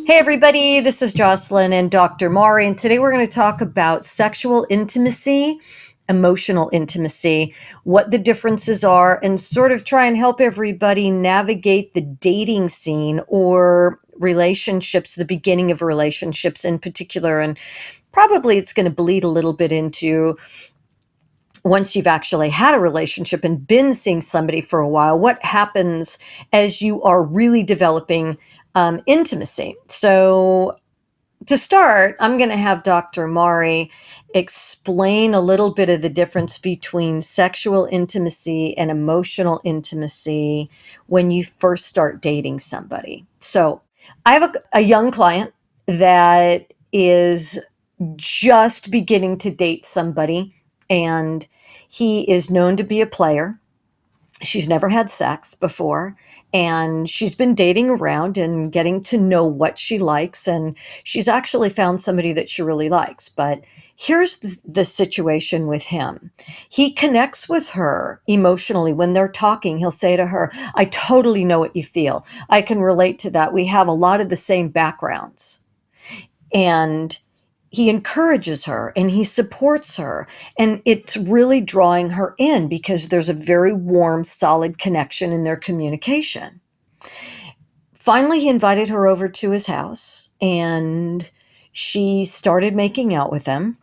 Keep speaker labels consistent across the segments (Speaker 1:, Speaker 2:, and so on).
Speaker 1: Hey everybody, this is Jocelyn and Dr. Mari, and today we're going to talk about sexual intimacy, emotional intimacy, what the differences are, and sort of try and help everybody navigate the dating scene or relationships, the beginning of relationships in particular. And probably it's going to bleed a little bit into once you've actually had a relationship and been seeing somebody for a while, what happens as you are really developing intimacy. So to start, I'm going to have Dr. Mari explain a little bit of the difference between sexual intimacy and emotional intimacy when you first start dating somebody. So I have a young client that is just beginning to date somebody, and he is known to be a player. She's never had sex before, and she's been dating around and getting to know what she likes, and she's actually found somebody that she really likes. But here's the situation with him. He connects with her emotionally. When they're talking, he'll say to her, I totally know what you feel. I can relate to that. We have a lot of the same backgrounds. And he encourages her and he supports her, and it's really drawing her in because there's a very warm, solid connection in their communication. Finally, he invited her over to his house and she started making out with him.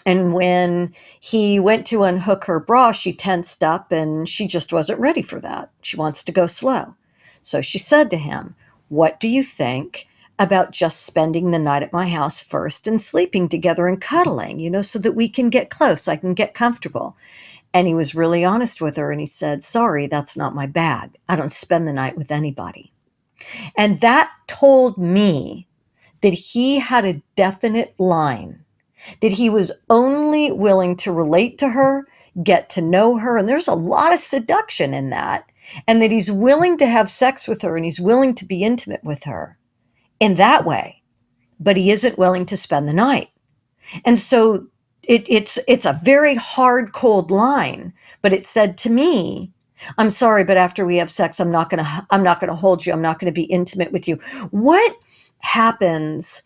Speaker 1: And when he went to unhook her bra, she tensed up and she just wasn't ready for that. She wants to go slow. So she said to him, what do you think about just spending the night at my house first and sleeping together and cuddling, so that we can get close, I can get comfortable? And he was really honest with her and he said, sorry, that's not my bag. I don't spend the night with anybody. And that told me that he had a definite line, that he was only willing to relate to her, get to know her, and there's a lot of seduction in that, and that he's willing to have sex with her and he's willing to be intimate with her in that way, but he isn't willing to spend the night. And so it's a very hard, cold line, but it said to me, I'm sorry, but after we have sex, I'm not gonna hold you. I'm not gonna be intimate with you. What happens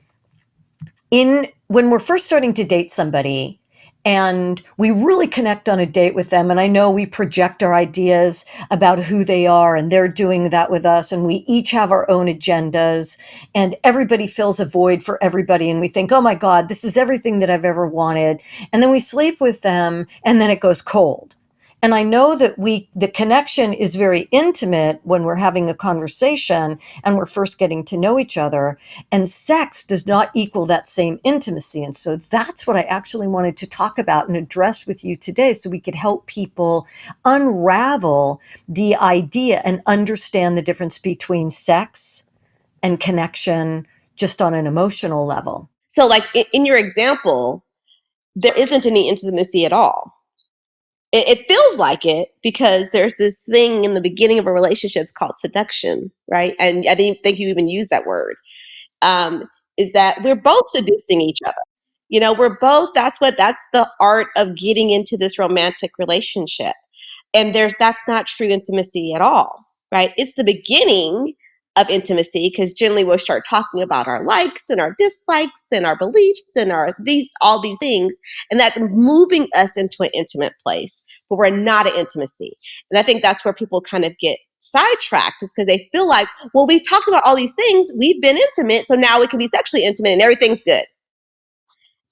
Speaker 1: in when we're first starting to date somebody and we really connect on a date with them, and I know we project our ideas about who they are and they're doing that with us, and we each have our own agendas, and everybody fills a void for everybody, and we think, oh my god, this is everything that I've ever wanted, and then we sleep with them and then it goes cold. And I know that the connection is very intimate when we're having a conversation and we're first getting to know each other, and sex does not equal that same intimacy. And so that's what I actually wanted to talk about and address with you today, so we could help people unravel the idea and understand the difference between sex and connection just on an emotional level.
Speaker 2: So, like in your example, there isn't any intimacy at all. It feels like it because there's this thing in the beginning of a relationship called seduction, right? And I didn't think you even used that word. Is that we're both seducing each other. We're both, that's the art of getting into this romantic relationship. And that's not true intimacy at all, right? It's the beginning of intimacy because generally we'll start talking about our likes and our dislikes and our beliefs and all these things, and that's moving us into an intimate place, but we're not at intimacy. And I think that's where people kind of get sidetracked, is because they feel like, well, we talked about all these things, we've been intimate, so now we can be sexually intimate and everything's good.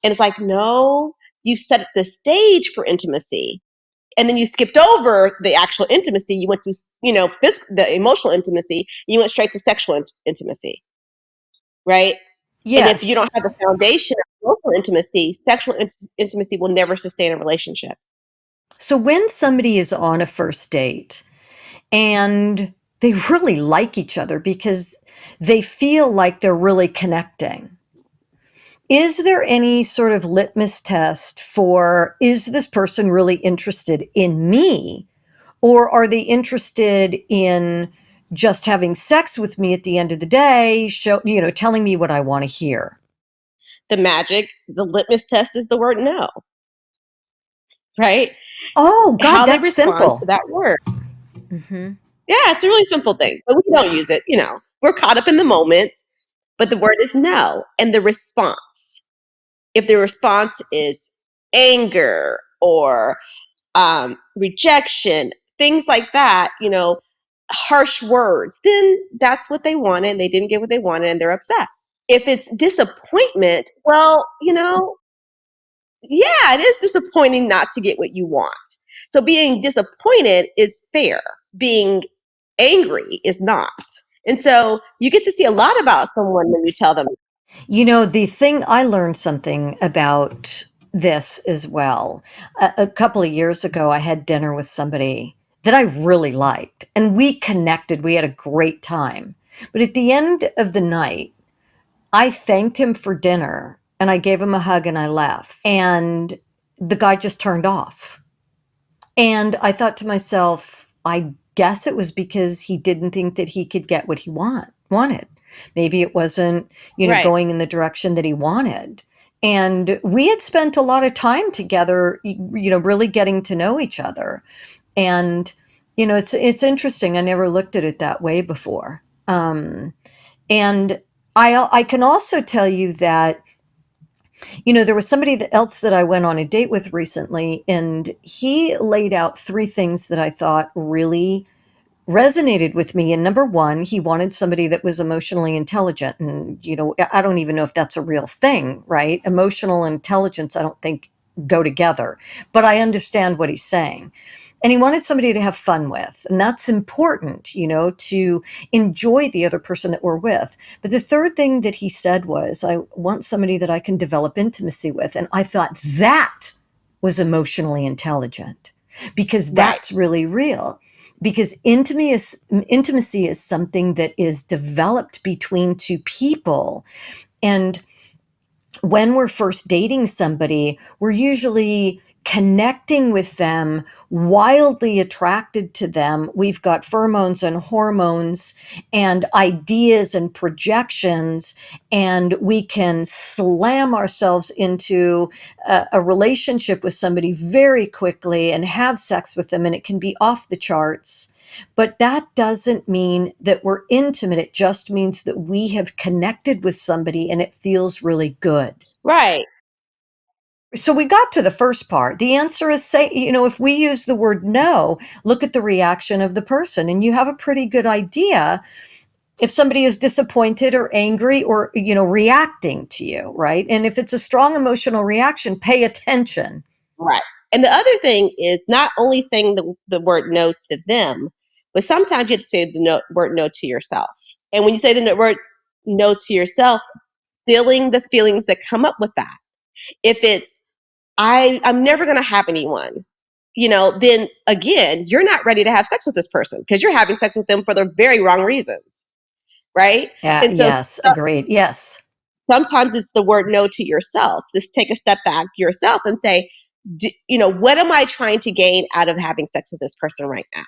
Speaker 2: And it's like, no, you set the stage for intimacy. And then you skipped over the actual intimacy. You went to, the emotional intimacy. You went straight to sexual intimacy, right? And if you
Speaker 1: Yes.
Speaker 2: don't have the foundation of emotional intimacy, sexual intimacy will never sustain a relationship.
Speaker 1: So when somebody is on a first date and they really like each other because they feel like they're really connecting, is there any sort of litmus test for, is this person really interested in me? Or are they interested in just having sex with me at the end of the day, telling me what I want to hear?
Speaker 2: The litmus test is the word no, right?
Speaker 1: Oh, God,
Speaker 2: How they
Speaker 1: that's
Speaker 2: respond to
Speaker 1: simple.
Speaker 2: that word.
Speaker 1: Hmm.
Speaker 2: Yeah, it's a really simple thing, but we don't use it. We're caught up in the moment. but the word is no. And the response, if the response is anger or rejection, things like that, harsh words, then that's what they wanted. They didn't get what they wanted and they're upset. If it's disappointment, well, yeah, it is disappointing not to get what you want. So being disappointed is fair. Being angry is not. And so you get to see a lot about someone when you tell them.
Speaker 1: The thing I learned something about this as well. A couple of years ago, I had dinner with somebody that I really liked, and we connected. We had a great time. But at the end of the night, I thanked him for dinner and I gave him a hug and I left. And the guy just turned off. And I thought to myself, I guess it was because he didn't think that he could get what he wanted. Maybe it wasn't,
Speaker 2: Right.
Speaker 1: going in the direction that he wanted. And we had spent a lot of time together, really getting to know each other. And it's interesting. I never looked at it that way before. And I can also tell you that there was somebody else that I went on a date with recently, and he laid out three things that I thought really resonated with me. And number one, he wanted somebody that was emotionally intelligent. And, I don't even know if that's a real thing, right? Emotional intelligence, I don't think go together, but I understand what he's saying. And he wanted somebody to have fun with. And that's important, to enjoy the other person that we're with. But the third thing that he said was, I want somebody that I can develop intimacy with. And I thought that was emotionally intelligent because
Speaker 2: Right.
Speaker 1: that's really real. Because intimacy is something that is developed between two people. And when we're first dating somebody, we're usually connecting with them, wildly attracted to them. We've got pheromones and hormones and ideas and projections, and we can slam ourselves into a relationship with somebody very quickly and have sex with them, and it can be off the charts. But that doesn't mean that we're intimate. It just means that we have connected with somebody and it feels really good.
Speaker 2: Right.
Speaker 1: So we got to the first part. The answer is say, if we use the word no, look at the reaction of the person and you have a pretty good idea if somebody is disappointed or angry or, reacting to you, right? And if it's a strong emotional reaction, pay attention.
Speaker 2: Right. And the other thing is not only saying the word no to them, but sometimes you have to say the word no to yourself. And when you say the word no to yourself, feeling the feelings that come up with that. If it's, I'm never going to have anyone, then again, you're not ready to have sex with this person because you're having sex with them for the very wrong reasons. Right.
Speaker 1: Yeah,
Speaker 2: And so
Speaker 1: yes, agreed. Yes.
Speaker 2: sometimes it's the word no to yourself. Just take a step back yourself and say, what am I trying to gain out of having sex with this person right now?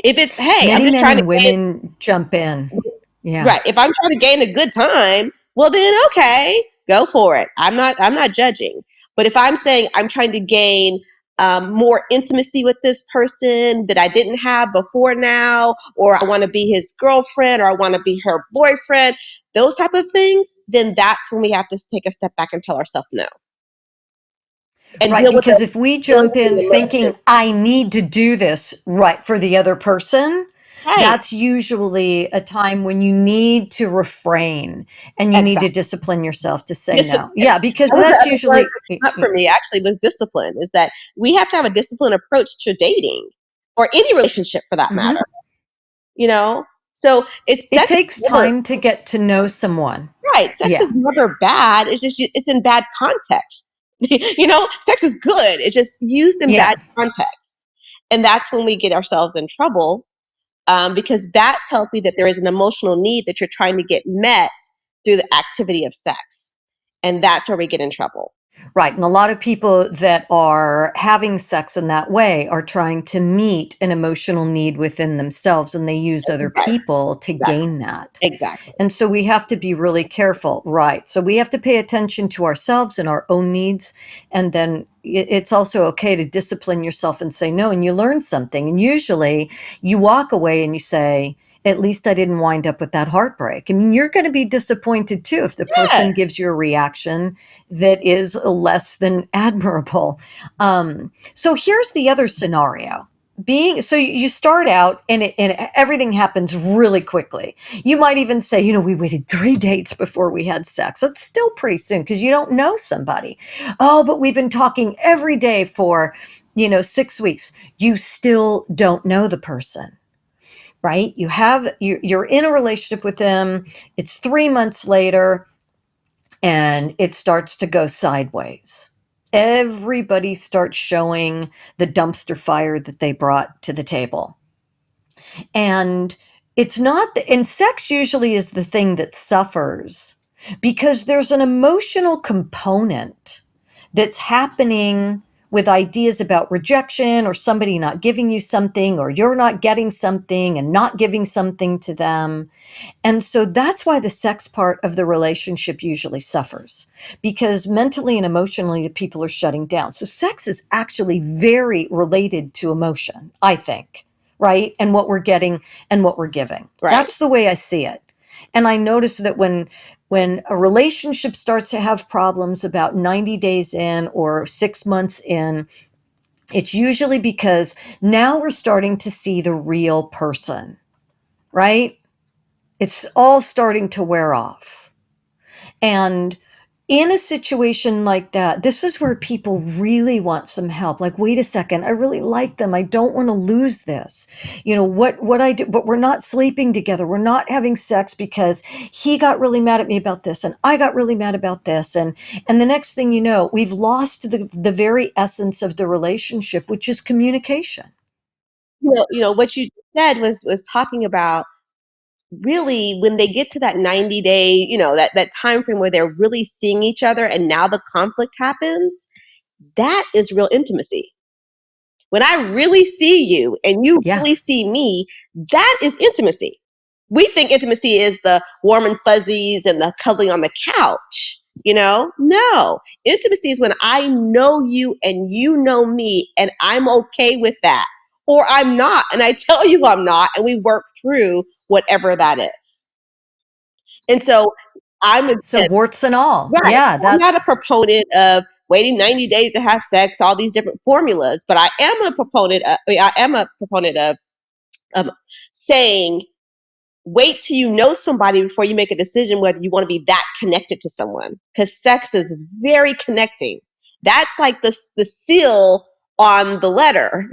Speaker 2: If it's, hey, I'm
Speaker 1: Many
Speaker 2: just
Speaker 1: men
Speaker 2: trying to
Speaker 1: and
Speaker 2: gain,
Speaker 1: women jump in. Yeah.
Speaker 2: right. If I'm trying to gain a good time, well then okay, go for it. I'm not judging. But if I'm saying I'm trying to gain more intimacy with this person that I didn't have before now, or I want to be his girlfriend, or I want to be her boyfriend, those type of things, then that's when we have to take a step back and tell ourselves no and
Speaker 1: Right,
Speaker 2: deal with
Speaker 1: because
Speaker 2: the
Speaker 1: if we jump
Speaker 2: feelings
Speaker 1: in
Speaker 2: and
Speaker 1: thinking,
Speaker 2: emotions.
Speaker 1: I need to do this right for the other person,
Speaker 2: Right.
Speaker 1: that's usually a time when you need to refrain and you need to
Speaker 2: Exactly.
Speaker 1: discipline yourself to say no.
Speaker 2: Discipline.
Speaker 1: Yeah, because
Speaker 2: That was the
Speaker 1: that's
Speaker 2: other word
Speaker 1: usually,
Speaker 2: that came up for me actually was discipline, is that we have to have a disciplined approach to dating or any relationship for that matter,
Speaker 1: Mhm.
Speaker 2: you know? So it's
Speaker 1: It
Speaker 2: sex is
Speaker 1: takes
Speaker 2: never
Speaker 1: time to get to know someone.
Speaker 2: right. Sex is
Speaker 1: Yeah.
Speaker 2: never bad. It's just it's in bad context. Sex is good. It's just used in
Speaker 1: Yeah.
Speaker 2: bad context. And that's when we get ourselves in trouble because that tells me that there is an emotional need that you're trying to get met through the activity of sex. And that's where we get in trouble.
Speaker 1: Right. And a lot of people that are having sex in that way are trying to meet an emotional need within themselves, and they use other
Speaker 2: Right.
Speaker 1: people to
Speaker 2: Exactly.
Speaker 1: gain that.
Speaker 2: Exactly.
Speaker 1: And so we have to be really careful, right? So we have to pay attention to ourselves and our own needs. And then it's also okay to discipline yourself and say no, and you learn something. And usually you walk away and you say, at least I didn't wind up with that heartbreak. I mean, you're going to be disappointed too if the
Speaker 2: Yeah.
Speaker 1: person gives you a reaction that is less than admirable. So here's the other scenario. So you start out and everything happens really quickly. You might even say, we waited 3 dates before we had sex. That's still pretty soon because you don't know somebody. Oh, but we've been talking every day for 6 weeks. You still don't know the person, right? You're in a relationship with them. It's 3 months later and it starts to go sideways. Everybody starts showing the dumpster fire that they brought to the table. And and sex usually is the thing that suffers because there's an emotional component that's happening with ideas about rejection or somebody not giving you something or you're not getting something and not giving something to them. And so that's why the sex part of the relationship usually suffers because mentally and emotionally, the people are shutting down. So sex is actually very related to emotion, I think, right? And what we're getting and what we're giving.
Speaker 2: Right.
Speaker 1: That's the way I see it. And I notice that when a relationship starts to have problems about 90 days in or 6 months in, it's usually because now we're starting to see the real person, right? It's all starting to wear off. And in a situation like that, this is where people really want some help. Like, wait a second, I really like them. I don't want to lose this. What I do, but we're not sleeping together. We're not having sex because he got really mad at me about this and I got really mad about this. And the next thing you know, we've lost the very essence of the relationship, which is communication.
Speaker 2: What you said was talking about really when they get to that 90-day, that time frame where they're really seeing each other and now the conflict happens, that is real intimacy. When I really see you and you
Speaker 1: Yeah.
Speaker 2: really see me, that is intimacy. We think intimacy is the warm and fuzzies and the cuddling on the couch. No. Intimacy is when I know you and you know me and I'm okay with that. Or I'm not, and I tell you I'm not, and we work through whatever that is. And so I'm
Speaker 1: So
Speaker 2: again,
Speaker 1: warts and all.
Speaker 2: right.
Speaker 1: Yeah,
Speaker 2: I'm not a
Speaker 1: that's
Speaker 2: proponent of waiting 90 days to have sex, all these different formulas, but I am a proponent of saying wait till you know somebody before you make a decision whether you want to be that connected to someone because sex is very connecting. That's like the seal on the letter,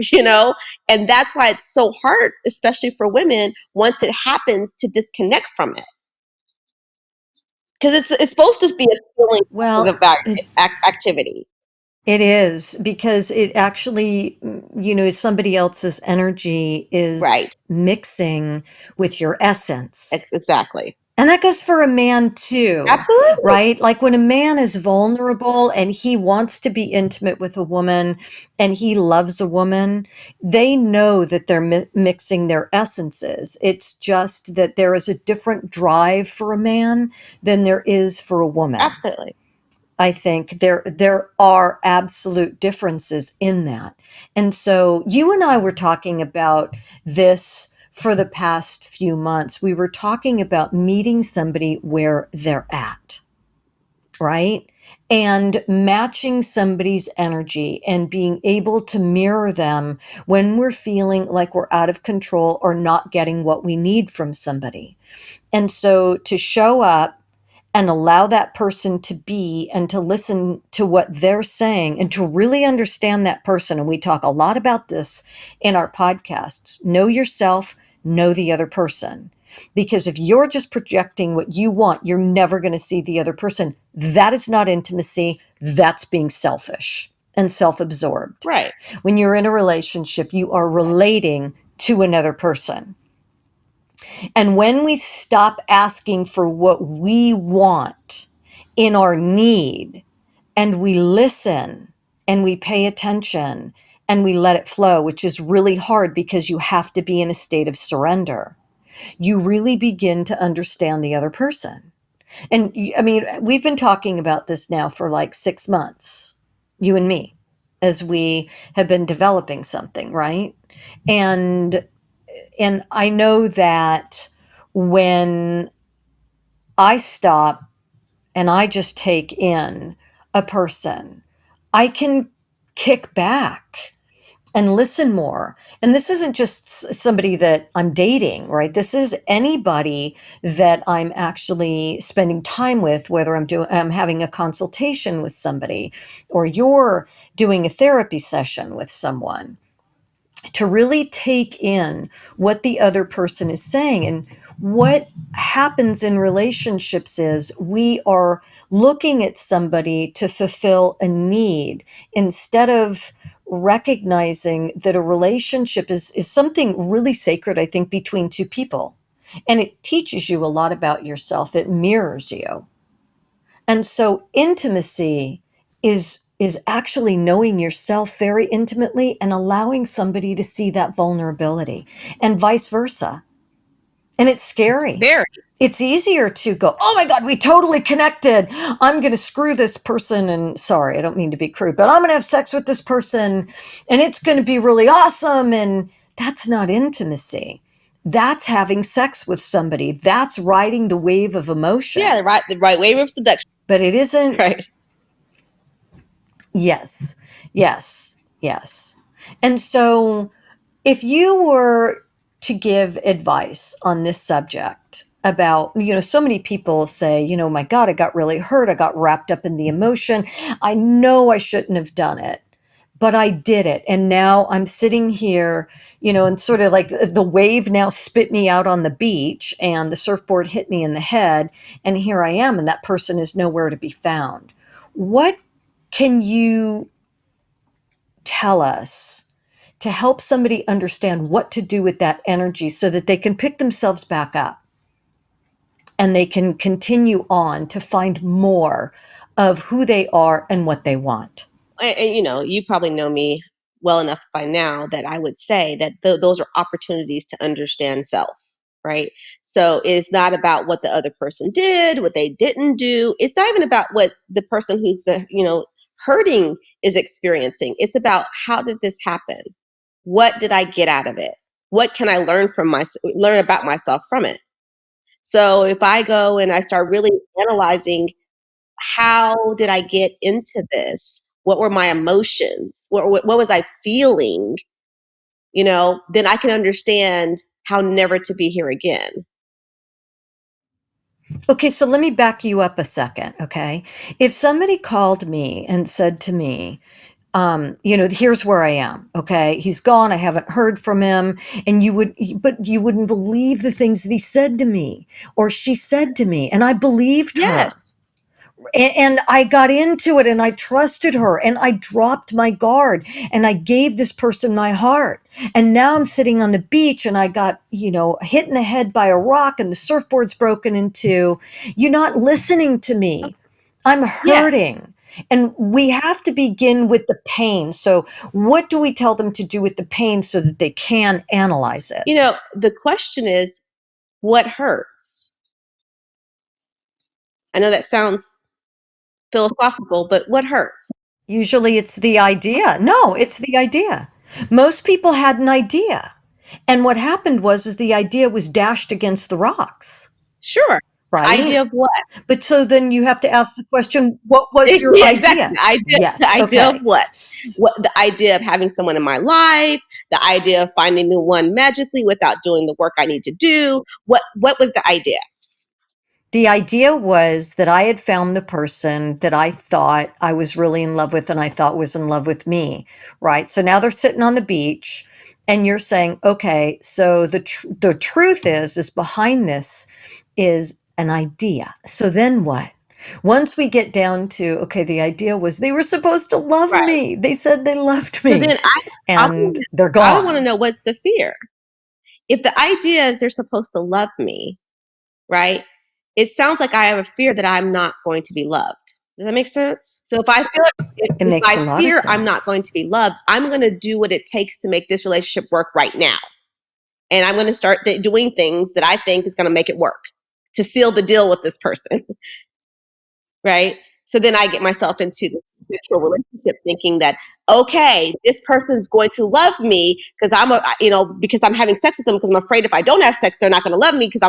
Speaker 2: and that's why it's so hard, especially for women, once it happens to disconnect from it because it's supposed to be a feeling
Speaker 1: well,
Speaker 2: of activity.
Speaker 1: it is because it actually, somebody else's energy is
Speaker 2: Right.
Speaker 1: mixing with your essence.
Speaker 2: Exactly.
Speaker 1: And that goes for a man too,
Speaker 2: Absolutely.
Speaker 1: right? Like when a man is vulnerable and he wants to be intimate with a woman and he loves a woman, they know that they're mixing their essences. It's just that there is a different drive for a man than there is for a woman.
Speaker 2: Absolutely.
Speaker 1: I think there are absolute differences in that. And so you and I were talking about this for the past few months. We were talking about meeting somebody where they're at, right? And matching somebody's energy and being able to mirror them when we're feeling like we're out of control or not getting what we need from somebody. And so to show up and allow that person to be and to listen to what they're saying and to really understand that person. And we talk a lot about this in our podcasts. Know yourself, know the other person. Because if you're just projecting what you want, you're never going to see the other person. That is not intimacy. That's being selfish and self absorbed.
Speaker 2: Right.
Speaker 1: When you're in a relationship, you are relating to another person. And when we stop asking for what we want in our need, and we listen and we pay attention and we let it flow, which is really hard because you have to be in a state of surrender, you really begin to understand the other person. And I mean, we've been talking about this now for like 6 months, you and me, as we have been developing something, right? And and I know that when I stop and I just take in a person, I can kick back and listen more. And this isn't just somebody that I'm dating, right? This is anybody that I'm actually spending time with, whether I'm having a consultation with somebody or you're doing a therapy session with someone, to really take in what the other person is saying. And what happens in relationships is we are looking at somebody to fulfill a need instead of recognizing that a relationship is something really sacred, I think, between two people. And it teaches you a lot about yourself. It mirrors you. And so intimacy is actually knowing yourself very intimately and allowing somebody to see that vulnerability, and vice versa. And it's scary.
Speaker 2: Very.
Speaker 1: It's easier to go, oh my God, we totally connected. I'm going to screw this person. And sorry, I don't mean to be crude, but I'm going to have sex with this person and it's going to be really awesome. And that's not intimacy. That's having sex with somebody. That's riding the wave of
Speaker 2: Yeah,
Speaker 1: emotion.
Speaker 2: the right wave of seduction.
Speaker 1: But it isn't.
Speaker 2: Right.
Speaker 1: Yes, yes, yes. And so, if you were to give advice on this subject about, so many people say, my God, I got really hurt. I got wrapped up in the emotion. I know I shouldn't have done it, but I did it. And now I'm sitting here, and sort of like the wave now spit me out on the beach and the surfboard hit me in the head. And here I am, and that person is nowhere to be found. What can you tell us to help somebody understand what to do with that energy so that they can pick themselves back up and they can continue on to find more of who they are and what they want?
Speaker 2: And you probably know me well enough by now that I would say that those are opportunities to understand self, right? So it's not about what the other person did, what they didn't do. It's not even about what the person who's hurting is experiencing. It's about, how did this happen? What did I get out of it? What can I learn about myself from it? So if I go and I start really analyzing, how did I get into this? What were my emotions? What was I feeling? Then I can understand how never to be here again.
Speaker 1: Okay, so let me back you up a second, okay? If somebody called me and said to me, here's where I am. Okay. He's gone. I haven't heard from him. And but you wouldn't believe the things that he said to me or she said to me. And I believed her.
Speaker 2: Yes.
Speaker 1: And I got into it and I trusted her and I dropped my guard and I gave this person my heart. And now I'm sitting on the beach and I got, hit in the head by a rock and the surfboard's broken in two. You're not listening to me. I'm
Speaker 2: Yes.
Speaker 1: hurting. And we have to begin with the pain. So, what do we tell them to do with the pain so that they can analyze it?
Speaker 2: The question is, what hurts? I know that sounds philosophical, but what hurts?
Speaker 1: Usually it's the idea. No, it's the idea. Most people had an idea. And what happened is the idea was dashed against the rocks,
Speaker 2: Sure. The
Speaker 1: right?
Speaker 2: idea of what?
Speaker 1: But so then you have to ask the question, what was your
Speaker 2: Yeah, exactly.
Speaker 1: idea?
Speaker 2: The
Speaker 1: Yes,
Speaker 2: idea of
Speaker 1: okay.
Speaker 2: what? What the idea of having someone in my life, the idea of finding the one magically without doing the work I need to do. What was the idea?
Speaker 1: The idea was that I had found the person that I thought I was really in love with and I thought was in love with me, right? So now they're sitting on the beach and you're saying, okay, so the truth is behind this is an idea. So then what? Once we get down to, okay, the idea was they were supposed to love
Speaker 2: Right.
Speaker 1: me. They said they loved
Speaker 2: So
Speaker 1: me
Speaker 2: then I
Speaker 1: and they're
Speaker 2: I would want to
Speaker 1: gone.
Speaker 2: know, what's the fear? If the idea is they're supposed to love me, right? It sounds like I have a fear that I'm not going to be loved. Does that make sense? So if I feel like,
Speaker 1: It
Speaker 2: if
Speaker 1: makes
Speaker 2: I
Speaker 1: a lot of
Speaker 2: fear I'm not going
Speaker 1: sense.
Speaker 2: to be loved, I'm going to do what it takes to make this relationship work right now. And I'm going to start doing things that I think is going to make it work, to seal the deal with this person, right? So then I get myself into the sexual relationship thinking that, okay, this person's going to love me because because I'm having sex with them because I'm afraid if I don't have sex, they're not going to love me because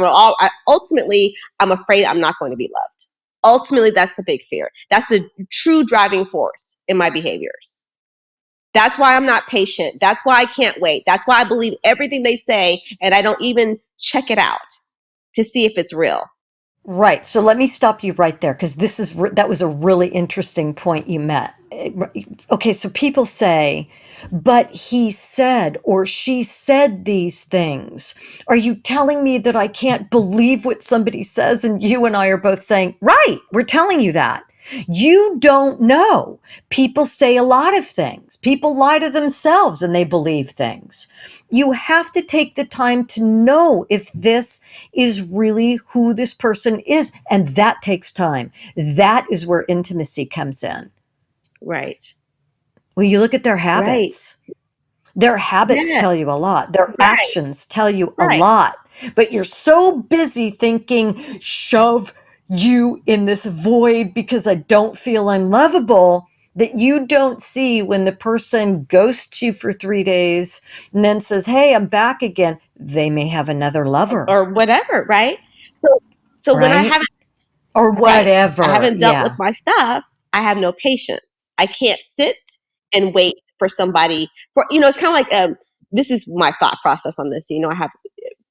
Speaker 2: ultimately, I'm afraid I'm not going to be loved. Ultimately, that's the big fear. That's the true driving force in my behaviors. That's why I'm not patient. That's why I can't wait. That's why I believe everything they say and I don't even check it out to see if it's real.
Speaker 1: Right. So let me stop you right there because that was a really interesting point you met. Okay, so people say, but he said or she said these things. Are you telling me that I can't believe what somebody says? And you and I are both saying, right, we're telling you that. You don't know. People say a lot of things. People lie to themselves and they believe things. You have to take the time to know if this is really who this person is. And that takes time. That is where intimacy comes in.
Speaker 2: Right.
Speaker 1: Well, you look at their
Speaker 2: Right.
Speaker 1: habits. Their habits
Speaker 2: Yeah.
Speaker 1: tell you a lot. Their
Speaker 2: Right.
Speaker 1: actions tell you a
Speaker 2: Right.
Speaker 1: lot. But you're so busy thinking, shove you in this void because I don't feel I'm lovable, that you don't see when the person ghosts you for 3 days and then says, hey, I'm back again. They may have another lover,
Speaker 2: Or whatever. Right. So when I
Speaker 1: right?
Speaker 2: haven't
Speaker 1: Or
Speaker 2: right, I
Speaker 1: whatever.
Speaker 2: haven't dealt with
Speaker 1: Yeah.
Speaker 2: my stuff, I have no patience. I can't sit and wait for somebody for it's kind of like this is my thought process on this. I have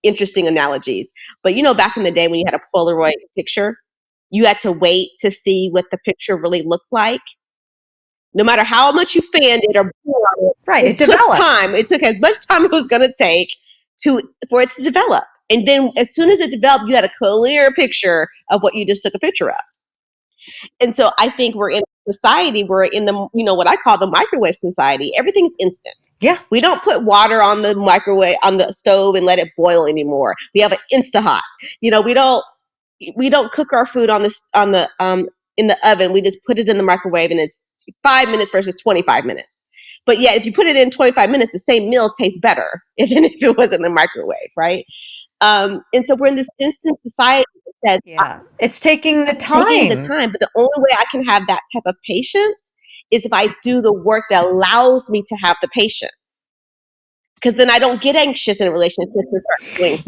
Speaker 2: interesting analogies. But back in the day when you had a Polaroid picture, you had to wait to see what the picture really looked like. No matter how much you fanned it or blew on it,
Speaker 1: Right. It
Speaker 2: it took
Speaker 1: developed.
Speaker 2: time. It took as much time it was going to take for it to develop. And then as soon as it developed, you had a clear picture of what you just took a picture of. And so I think we're in a society, we're in the, what I call the microwave society. Everything's instant.
Speaker 1: Yeah.
Speaker 2: We don't put water on the microwave, on the stove and let it boil anymore. We have an Insta-Hot. We don't cook our food in the oven. We just put it in the microwave and it's 5 minutes versus 25 minutes. But yeah, if you put it in 25 minutes, the same meal tastes better than if it was in the microwave, right? And so we're in this instant society that says
Speaker 1: Yeah. It's taking the
Speaker 2: taking the
Speaker 1: time.
Speaker 2: time, but the only way I can have that type of patience is if I do the work that allows me to have the patience. Because then I don't get anxious in a relationship and start doing.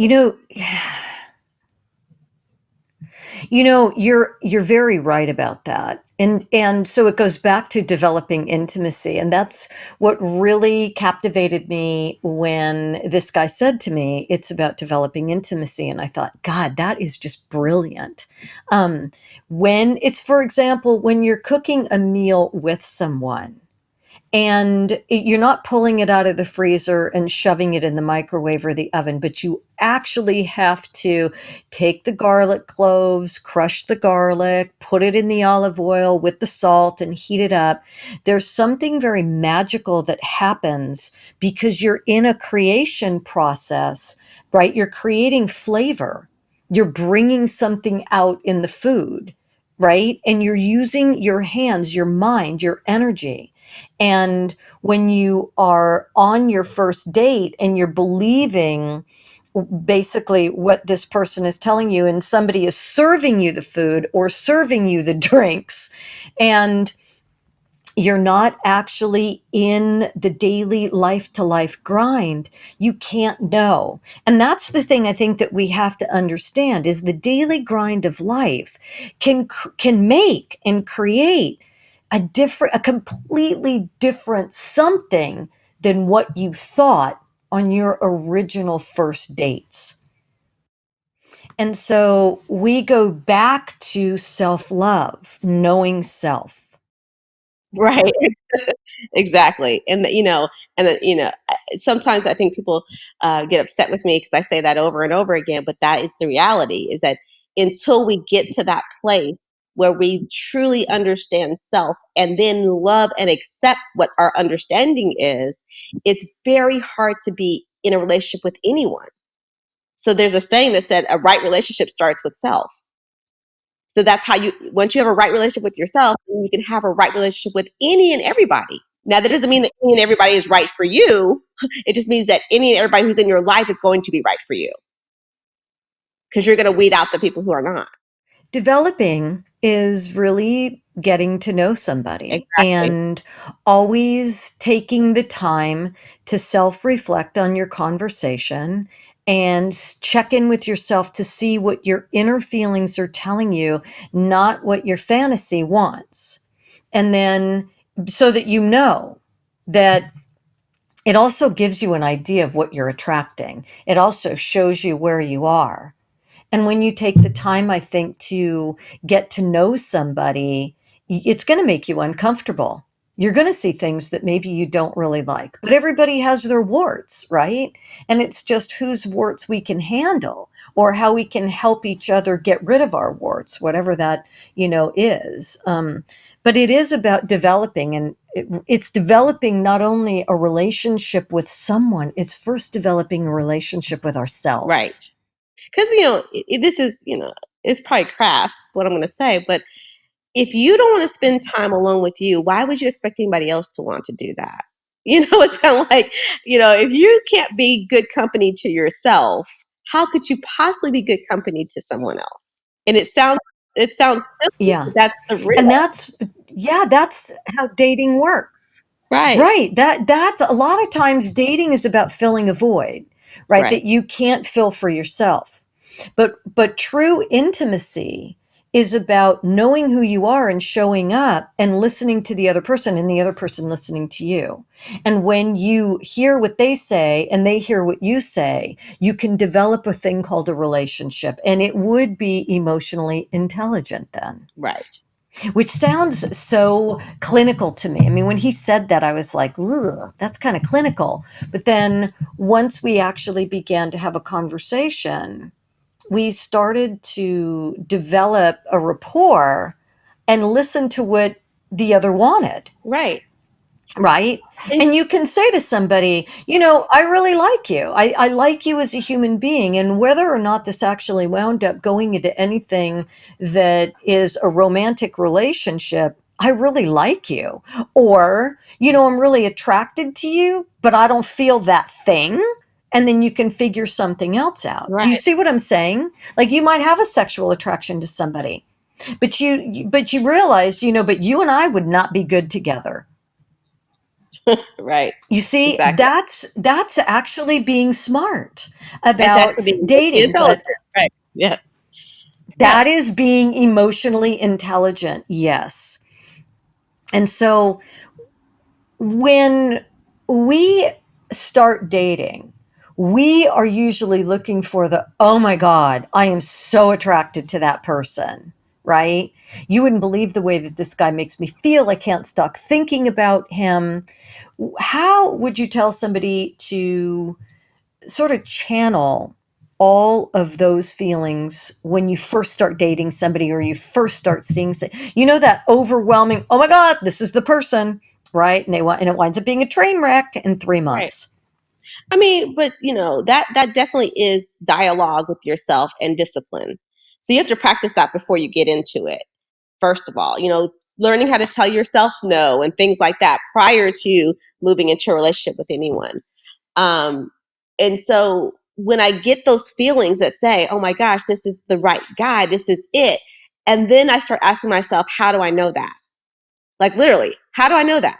Speaker 1: You know, you're very right about that. And so it goes back to developing intimacy. And that's what really captivated me when this guy said to me, it's about developing intimacy. And I thought, God, that is just brilliant. Um, when it's, for example, when you're cooking a meal with someone, and you're not pulling it out of the freezer and shoving it in the microwave or the oven, but you actually have to take the garlic cloves, crush the garlic, put it in the olive oil with the salt and heat it up. There's something very magical that happens because you're in a creation process, right? You're creating flavor. You're bringing something out in the food, right? And you're using your hands, your mind, your energy. And when you are on your first date and you're believing basically what this person is telling you, and somebody is serving you the food or serving you the drinks, and you're not actually in the daily life to life grind, you can't know. And that's the thing I think that we have to understand is the daily grind of life can make and create a completely different something than what you thought on your original first dates. And so we go back to self-love, knowing self.
Speaker 2: Right. Exactly. Sometimes I think people get upset with me because I say that over and over again, but that is the reality is that until we get to that place where we truly understand self and then love and accept what our understanding is, it's very hard to be in a relationship with anyone. So there's a saying that said a right relationship starts with self. So that's how once you have a right relationship with yourself, you can have a right relationship with any and everybody. Now, that doesn't mean that any and everybody is right for you. It just means that any and everybody who's in your life is going to be right for you because you're going to weed out the people who are not.
Speaker 1: Developing is really getting to know somebody
Speaker 2: Exactly.
Speaker 1: and always taking the time to self-reflect on your conversation and check in with yourself to see what your inner feelings are telling you, not what your fantasy wants. And then so that you know that it also gives you an idea of what you're attracting. It also shows you where you are. And when you take the time, I think, to get to know somebody, it's going to make you uncomfortable. You're going to see things that maybe you don't really like, but everybody has their warts, right? And it's just whose warts we can handle or how we can help each other get rid of our warts, whatever that, is. But it is about developing, and it's developing not only a relationship with someone, it's first developing a relationship with
Speaker 2: Right.
Speaker 1: ourselves.
Speaker 2: Because, this is, it's probably crass what I'm going to say, but if you don't want to spend time alone with you, why would you expect anybody else to want to do that? It's kind of like, if you can't be good company to yourself, how could you possibly be good company to someone else? And it sounds simple,
Speaker 1: Yeah.
Speaker 2: but that's the
Speaker 1: And
Speaker 2: real.
Speaker 1: that's how dating works.
Speaker 2: Right.
Speaker 1: Right. That's a lot of times dating is about filling a void, right?
Speaker 2: Right.
Speaker 1: That you can't fill for yourself. But true intimacy is about knowing who you are and showing up and listening to the other person and the other person listening to you. And when you hear what they say and they hear what you say, you can develop a thing called a relationship, and it would be emotionally intelligent then,
Speaker 2: Right.
Speaker 1: which sounds so clinical to me. I mean, when he said that, I was like, ugh, that's kind of clinical. But then once we actually began to have a conversation, we started to develop a rapport and listen to what the other wanted.
Speaker 2: Right.
Speaker 1: Right.
Speaker 2: And
Speaker 1: And you can say to somebody, I really like you. I like you as a human being. And whether or not this actually wound up going into anything that is a romantic relationship, I really like you. Or, I'm really attracted to you, but I don't feel that thing. And then you can figure something else out. Do you
Speaker 2: right.
Speaker 1: see what I'm saying? Like you might have a sexual attraction to somebody, but you realize, but you and I would not be good together.
Speaker 2: Right.
Speaker 1: You see,
Speaker 2: Exactly.
Speaker 1: that's actually being smart
Speaker 2: That's
Speaker 1: about
Speaker 2: actually being emotionally
Speaker 1: dating,
Speaker 2: intelligent.
Speaker 1: but
Speaker 2: Right. Yes.
Speaker 1: that
Speaker 2: Yes.
Speaker 1: is being emotionally intelligent. Yes. And so when we start dating, we are usually looking for the, oh my God, I am so attracted to that person, right? You wouldn't believe the way that this guy makes me feel. I can't stop thinking about him. How would you tell somebody to sort of channel all of those feelings when you first start dating somebody or you first start seeing, that overwhelming, oh my God, this is the person, right? And it winds up being a train wreck in three
Speaker 2: Right.
Speaker 1: months.
Speaker 2: I mean, but that definitely is dialogue with yourself and discipline. So you have to practice that before you get into it. First of all, learning how to tell yourself no and things like that prior to moving into a relationship with anyone. Um, and so when I get those feelings that say, "Oh my gosh, this is the right guy, this is it," and then I start asking myself, "How do I know that?" Like literally, how do I know that?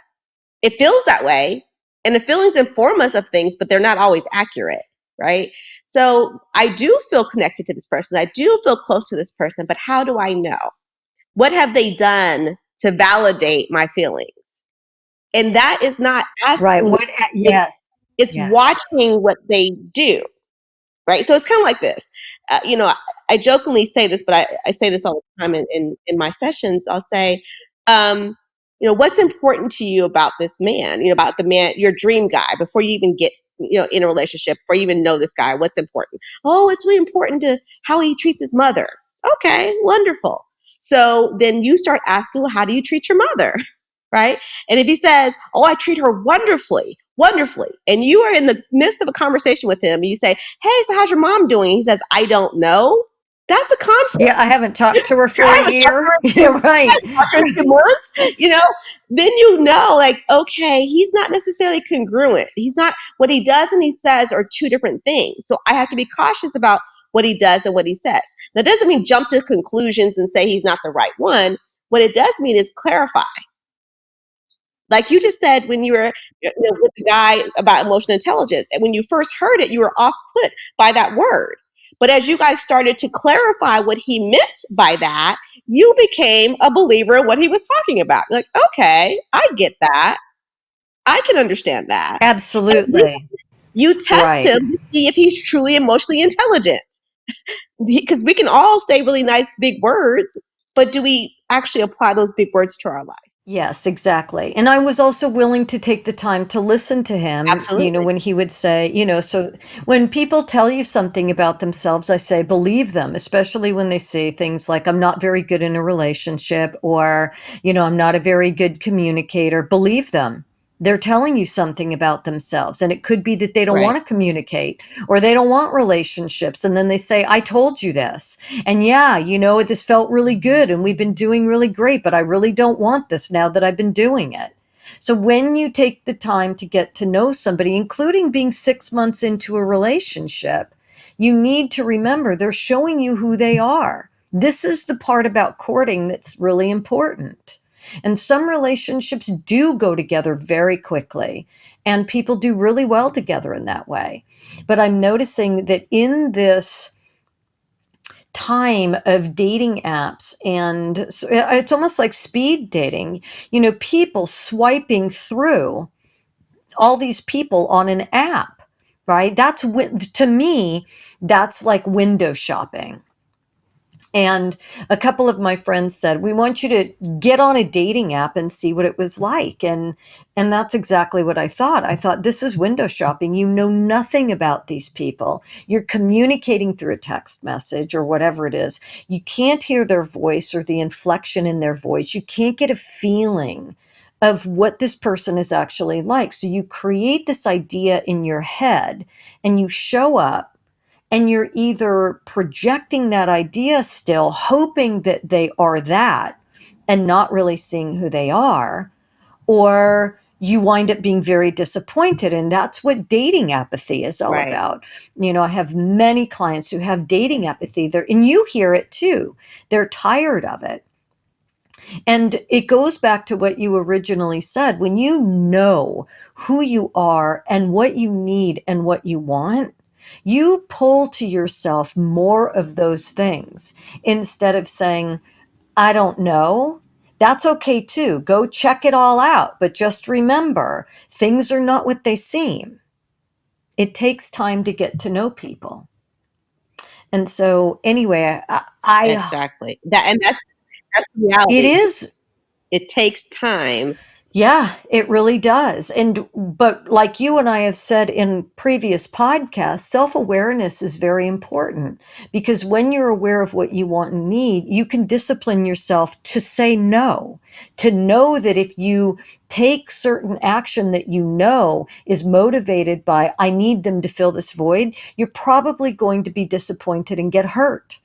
Speaker 2: It feels that way, and the feelings inform us of things, but they're not always accurate, right? So I do feel connected to this person, I do feel close to this person, but how do I know? What have they done to validate my feelings? And that is not
Speaker 1: Right.
Speaker 2: asking, it,
Speaker 1: Yes.
Speaker 2: it's
Speaker 1: Yes.
Speaker 2: watching what they do, right? So it's kind of like this. I jokingly say this, but I say this all the time in my sessions. I'll say, um, what's important to you about this man? About the man, your dream guy, before you even get in a relationship, before you even know this guy. What's important? Oh, it's really important to how he treats his mother. Okay, wonderful. So then you start asking, well, how do you treat your mother? Right? And if he says, "Oh, I treat her wonderfully, wonderfully," and you are in the midst of a conversation with him, and you say, "Hey, so how's your mom doing?" He says, "I don't know." That's a conflict.
Speaker 1: Yeah. I haven't talked to her for
Speaker 2: I
Speaker 1: a
Speaker 2: haven't talked
Speaker 1: year.
Speaker 2: to her
Speaker 1: Yeah. Right.
Speaker 2: in 2 months. Then like, okay, he's not necessarily congruent. He's not what he does and he says are two different things. So I have to be cautious about what he does and what he says. That doesn't mean jump to conclusions and say he's not the right one, What it does mean is clarify. Like you just said when you were with the guy about emotional intelligence, and when you first heard it, you were off put by that word. But as you guys started to clarify what he meant by that, you became a believer in what he was talking about. Like, okay, I get that. I can understand that. And then
Speaker 1: Absolutely.
Speaker 2: you test
Speaker 1: Right.
Speaker 2: him to see if he's truly emotionally intelligent. Because we can all say really nice big words, but do we actually apply those big words to our life?
Speaker 1: Yes, exactly. And I was also willing to take the time to listen to him,
Speaker 2: Absolutely.
Speaker 1: when he would say, so when people tell you something about themselves, I say, believe them, especially when they say things like, I'm not very good in a relationship, or, I'm not a very good communicator. Believe them. They're telling you something about themselves. And it could be that they don't
Speaker 2: Right.
Speaker 1: want to communicate or they don't want relationships. And then they say, I told you this. And yeah, this felt really good and we've been doing really great, but I really don't want this now that I've been doing it. So when you take the time to get to know somebody, including being 6 months into a relationship, you need to remember they're showing you who they are. This is the part about courting that's really important. And some relationships do go together very quickly, and people do really well together in that way. But I'm noticing that in this time of dating apps, and it's almost like speed dating, people swiping through all these people on an app, right? To me, that's like window shopping. And a couple of my friends said, we want you to get on a dating app and see what it was like. And that's exactly what I thought. I thought, this is window shopping. You know nothing about these people. You're communicating through a text message or whatever it is. You can't hear their voice or the inflection in their voice. You can't get a feeling of what this person is actually like. So you create this idea in your head and you show up, and you're either projecting that idea still, hoping that they are that and not really seeing who they are, or you wind up being very disappointed. And that's what dating apathy is all
Speaker 2: Right.
Speaker 1: about. I have many clients who have dating apathy there, and you hear it too. They're tired of it. And it goes back to what you originally said. When you know who you are and what you need and what you want, you pull to yourself more of those things instead of saying, I don't know. That's okay too. Go check it all out. But just remember, things are not what they seem. It takes time to get to know people. And so, anyway,
Speaker 2: Exactly. That's the
Speaker 1: it
Speaker 2: reality.
Speaker 1: is.
Speaker 2: It takes time.
Speaker 1: Yeah, it really does. But like you and I have said in previous podcasts, self-awareness is very important, because when you're aware of what you want and need, you can discipline yourself to say no, to know that if you take certain action that you know is motivated by, I need them to fill this void, you're probably going to be disappointed and get hurt.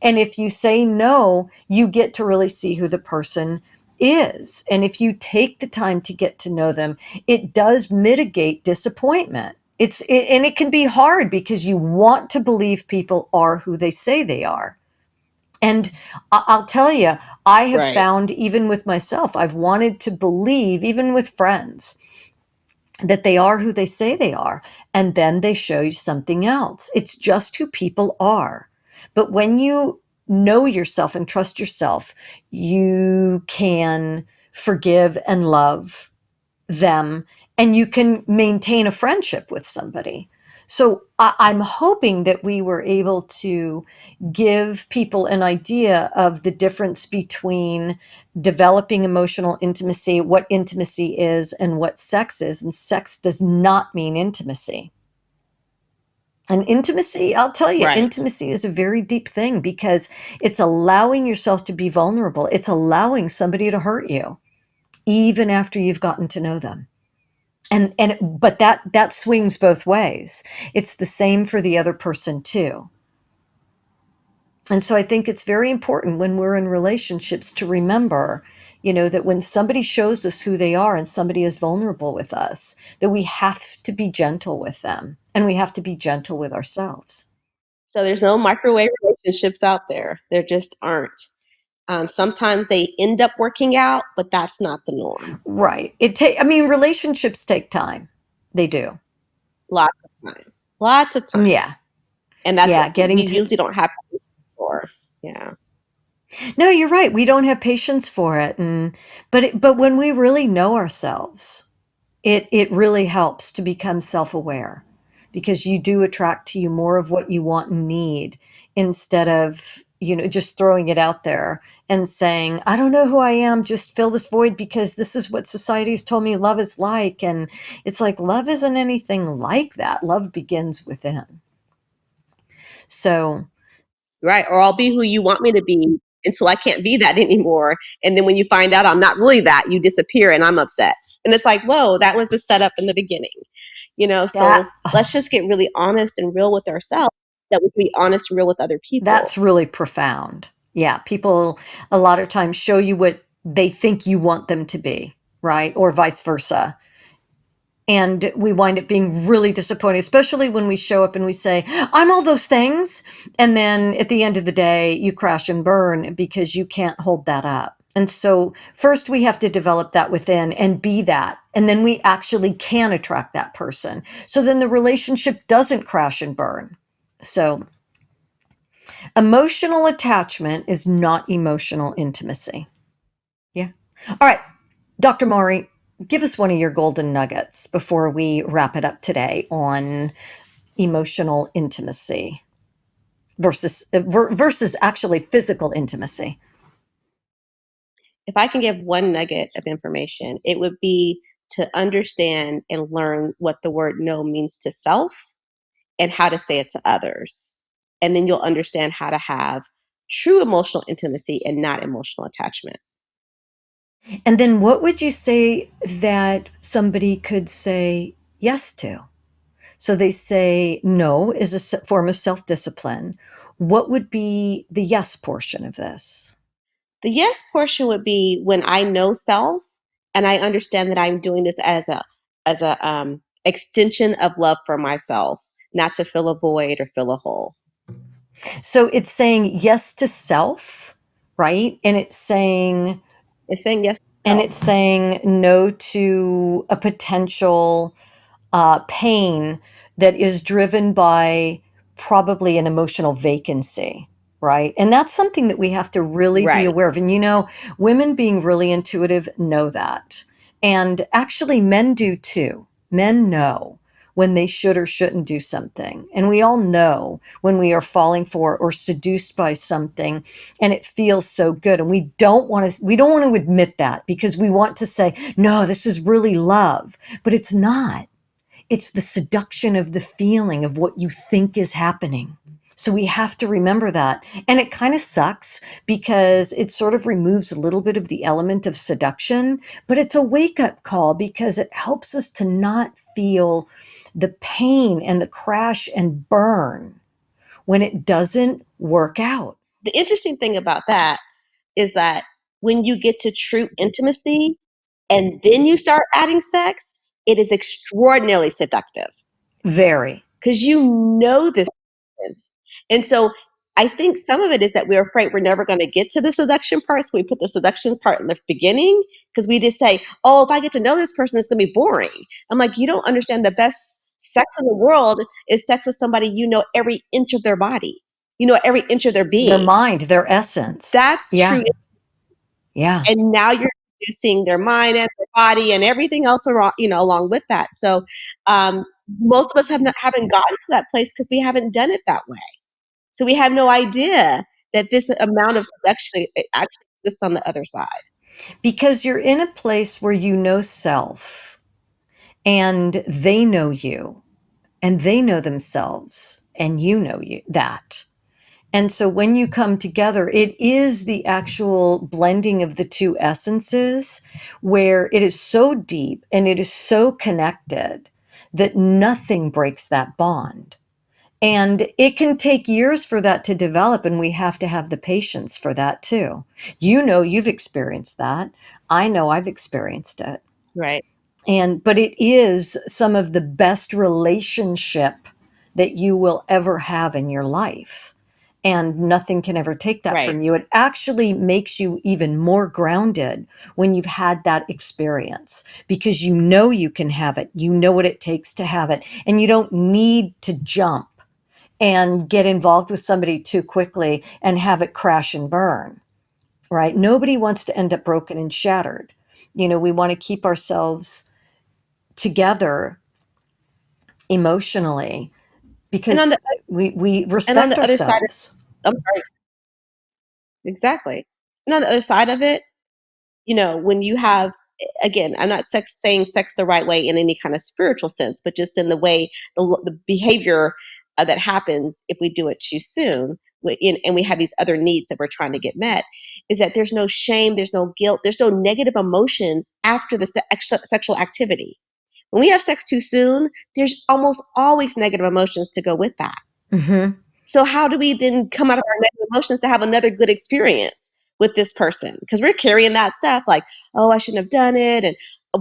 Speaker 1: And if you say no, you get to really see who the person is. And if you take the time to get to know them, it does mitigate disappointment. And it can be hard because you want to believe people are who they say they are. And I'll tell you, I have
Speaker 2: Right.
Speaker 1: found, even with myself, I've wanted to believe, even with friends, that they are who they say they are. And then they show you something else. It's just who people are. But when you know yourself and trust yourself, you can forgive and love them, and you can maintain a friendship with somebody. So I'm hoping that we were able to give people an idea of the difference between developing emotional intimacy, what intimacy is, and what sex is. And sex does not mean intimacy. And intimacy, I'll tell you,
Speaker 2: Right.
Speaker 1: intimacy is a very deep thing, because it's allowing yourself to be vulnerable. It's allowing somebody to hurt you, even after you've gotten to know them. But that swings both ways. It's the same for the other person too. And so I think it's very important when we're in relationships to remember, that when somebody shows us who they are and somebody is vulnerable with us, that we have to be gentle with them and we have to be gentle with ourselves.
Speaker 2: So there's no microwave relationships out there. There just aren't. Sometimes they end up working out, but that's not the norm.
Speaker 1: Right. I mean, relationships take time. They do.
Speaker 2: Lots of time. Lots of time.
Speaker 1: Yeah.
Speaker 2: And that's what
Speaker 1: Yeah.
Speaker 2: we
Speaker 1: Getting to,
Speaker 2: usually don't have patience for. Yeah.
Speaker 1: no, you're right. We don't have patience for it. But when we really know ourselves, it really helps to become self-aware, because you do attract to you more of what you want and need, instead of, just throwing it out there and saying, I don't know who I am, just fill this void because this is what society's told me love is like. And it's like, love isn't anything like that. Love begins within. So
Speaker 2: Right. Or I'll be who you want me to be until I can't be that anymore. And then when you find out I'm not really that, you disappear and I'm upset. And it's like, whoa, that was the setup in the beginning.
Speaker 1: that
Speaker 2: So let's just get really honest and real with ourselves, that we can be honest and real with other people.
Speaker 1: that's really profound. Yeah, people a lot of times show you what they think you want them to be, right? Or vice versa. And we wind up being really disappointed, especially when we show up and we say, I'm all those things. And then at the end of the day, you crash and burn because you can't hold that up. And so, first, we have to develop that within and be that. And then we actually can attract that person. So then the relationship doesn't crash and burn. So, emotional attachment is not emotional intimacy. Yeah. All right. Dr. Maury, give us one of your golden nuggets before we wrap it up today on emotional intimacy versus actually physical intimacy.
Speaker 2: If I can give one nugget of information, it would be to understand and learn what the word no means to self and how to say it to others. And then you'll understand how to have true emotional intimacy and not emotional attachment.
Speaker 1: And then what would you say that somebody could say yes to? So they say no is a form of self discipline. What would be the yes portion of this?
Speaker 2: The yes portion would be when I know self and I understand that I'm doing this as a extension of love for myself, not to fill a void or fill a hole.
Speaker 1: So it's saying yes to self, right?
Speaker 2: It's saying yes to
Speaker 1: And
Speaker 2: self.
Speaker 1: it's saying no to a potential pain that is driven by probably an emotional vacancy, right? And that's something that we have to really be
Speaker 2: Right.
Speaker 1: aware of. And women being really intuitive know that. And actually, men do too. Men know when they should or shouldn't do something. And we all know when we are falling for or seduced by something and it feels so good. And we don't want to admit that, because we want to say, no, this is really love, but it's not. It's the seduction of the feeling of what you think is happening. So we have to remember that. And it kind of sucks because it sort of removes a little bit of the element of seduction, but it's a wake up call because it helps us to not feel the pain and the crash and burn when it doesn't work out.
Speaker 2: The interesting thing about that is that when you get to true intimacy and then you start adding sex, it is extraordinarily seductive
Speaker 1: Very.
Speaker 2: because you know this person. And so I think some of it is that we're afraid we're never going to get to the seduction part. So we put the seduction part in the beginning because we just say, oh, if I get to know this person, it's going to be boring. I'm like, you don't understand, the best sex in the world is sex with somebody you know every inch of their body, you know every inch of their
Speaker 1: Their
Speaker 2: being.
Speaker 1: mind, their essence.
Speaker 2: That's
Speaker 1: Yeah.
Speaker 2: true.
Speaker 1: Yeah.
Speaker 2: And now you're introducing their mind and their body and everything else along with that. So um, most of us haven't gotten to that place because we haven't done it that way. So we have no idea that this amount of seduction actually exists on the other side.
Speaker 1: Because you're in a place where you know self and they know you and they know themselves and you know that. And so when you come together, it is the actual blending of the two essences where it is so deep and it is so connected that nothing breaks that bond. And it can take years for that to develop, and we have to have the patience for that too. You've experienced that. I know I've experienced it.
Speaker 2: Right.
Speaker 1: But it is some of the best relationship that you will ever have in your life. and nothing can ever take that from
Speaker 2: Right.
Speaker 1: you. It actually makes you even more grounded when you've had that experience, because you know you can have it. You know what it takes to have it. And you don't need to jump and get involved with somebody too quickly and have it crash and burn, right? Nobody wants to end up broken and shattered. We want to keep ourselves together emotionally
Speaker 2: And on
Speaker 1: because
Speaker 2: the
Speaker 1: we
Speaker 2: and on
Speaker 1: respect
Speaker 2: the other side
Speaker 1: ourselves.
Speaker 2: of, I'm sorry, exactly. And on the other side of it, when you have, again, I'm not saying sex the right way in any kind of spiritual sense, but just in the way, the behavior that happens if we do it too soon, and we have these other needs that we're trying to get met, is that there's no shame, there's no guilt, there's no negative emotion after the sexual activity. When we have sex too soon, there's almost always negative emotions to go with that.
Speaker 1: Hmm.
Speaker 2: So how do we then come out of our negative emotions to have another good experience with this person? Because we're carrying that stuff like, oh, I shouldn't have done it. And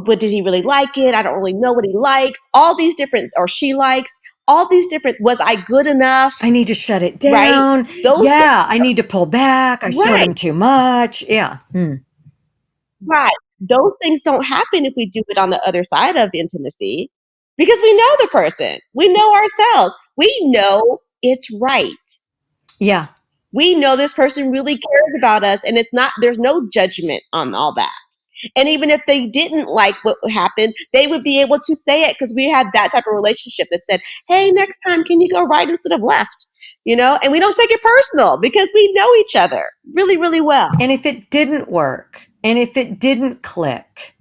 Speaker 2: but did he really like it? I don't really know what he likes. All these different, or she likes, all these different, was I good enough?
Speaker 1: I need to shut it
Speaker 2: Right?
Speaker 1: down.
Speaker 2: Those things,
Speaker 1: Yeah, I need to pull back. I showed
Speaker 2: right,
Speaker 1: him too much. Yeah. Mm.
Speaker 2: right. Those things don't happen if we do it on the other side of intimacy, because we know the person. We know ourselves. We know it's right.
Speaker 1: Yeah.
Speaker 2: We know this person really cares about us, and there's no judgment on all that. And even if they didn't like what happened, they would be able to say it, because we had that type of relationship that said, hey, next time, can you go right instead of left? And we don't take it personal because we know each other really, really well.
Speaker 1: And if it didn't work and if it didn't click,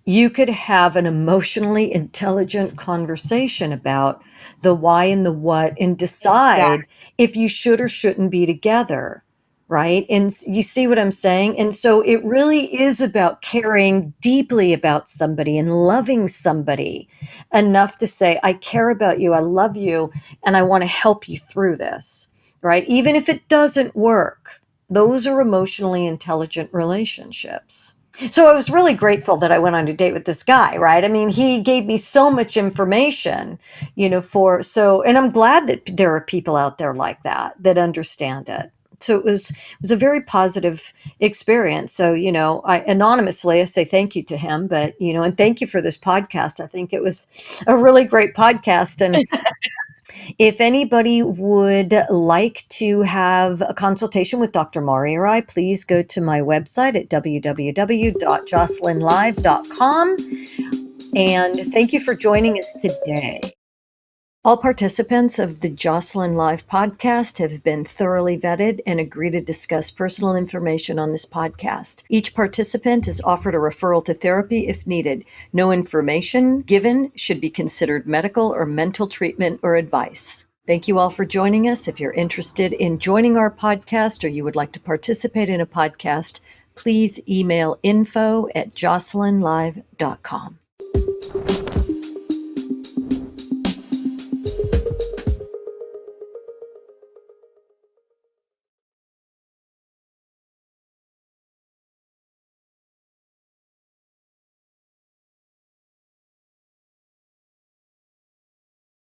Speaker 1: you could have an emotionally intelligent conversation about the why and the what and decide
Speaker 2: Exactly.
Speaker 1: if you should or shouldn't be together, right? And you see what I'm saying? And so it really is about caring deeply about somebody and loving somebody enough to say, I care about you, I love you, and I want to help you through this, right? Even if it doesn't work, those are emotionally intelligent relationships. So I was really grateful that I went on a date with this guy, right? I mean, he gave me so much information, and I'm glad that there are people out there like that understand it. So it was a very positive experience. So, I anonymously I say thank you to him, but and thank you for this podcast. I think it was a really great podcast. And if anybody would like to have a consultation with Dr. Mari or I, please go to my website at www.JocelynLive.com. And thank you for joining us today. All participants of the Jocelyn Live podcast have been thoroughly vetted and agree to discuss personal information on this podcast. Each participant is offered a referral to therapy if needed. No information given should be considered medical or mental treatment or advice. Thank you all for joining us. If you're interested in joining our podcast or you would like to participate in a podcast, please email info@JocelynLive.com.